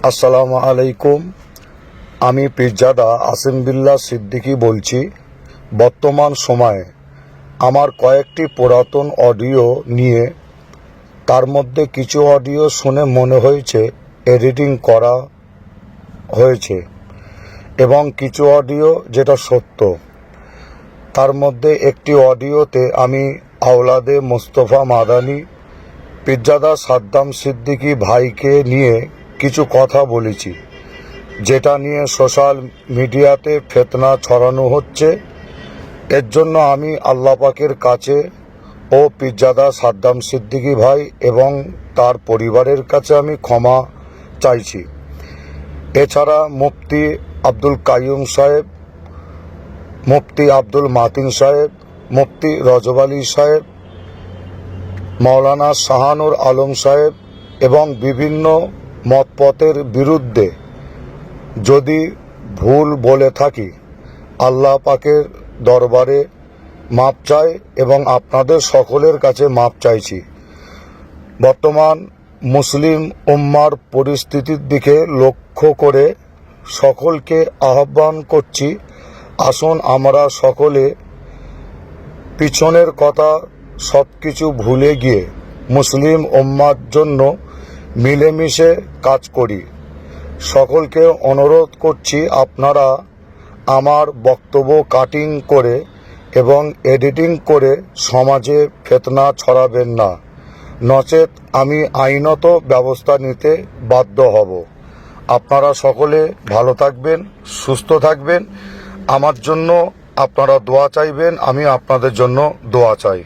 আসসালামু আলাইকুম। আমি পীরজাদা আসিম বিল্লাহ সিদ্দিকী বলছি। বর্তমান সময়ে আমার কয়েকটি পুরাতন অডিও নিয়ে, তার মধ্যে কিছু অডিও শুনে মনে হয়েছে এডিটিং করা হয়েছে এবং কিছু অডিও যেটা সত্য। তার মধ্যে একটি অডিওতে আমি আওলাদে মোস্তফা মাদানী পীরজাদা সাদ্দাম সিদ্দিকী ভাইকে নিয়ে কিছু কথা বলেছি, যেটা নিয়ে সোশ্যাল মিডিয়াতে ফিতনা ছড়ানো হচ্ছে। এর জন্য আমি আল্লাহ পাকের কাছে ও পীরজাদা সাদ্দাম সিদ্দিকী ভাই এবং তার পরিবারের কাছে আমি ক্ষমা চাইছি। এছাড়া মুফতি আব্দুল কাইয়ুম সাহেব, মুফতি আব্দুল মাতিন সাহেব, মুফতি রজব আলী সাহেব, মাওলানা শাহানুর আলম সাহেব এবং বিভিন্ন মতপথের বিরুদ্ধে যদি ভুল বলে থাকি, আল্লাহ পাকের দরবারে মাপ চাই এবং আপনাদের সকলের কাছে মাপ চাইছি। বর্তমান মুসলিম উম্মার পরিস্থিতির দিকে লক্ষ্য করে সকলকে আহ্বান করছি, আসুন আমরা সকলে পিছনের কথা সব কিছু ভুলে গিয়ে মুসলিম উম্মার জন্য মিলেমিশে কাজ করি। সকলকে অনুরোধ করছি, আপনারা আমার বক্তব্য কাটিং করে এবং এডিটিং করে সমাজে ফিতনা ছড়াবেন না, নচেৎ আমি আইনত ব্যবস্থা নিতে বাধ্য হব। আপনারা সকলে ভালো থাকবেন, সুস্থ থাকবেন। আমার জন্য আপনারা দোয়া চাইবেন, আমি আপনাদের জন্য দোয়া চাই।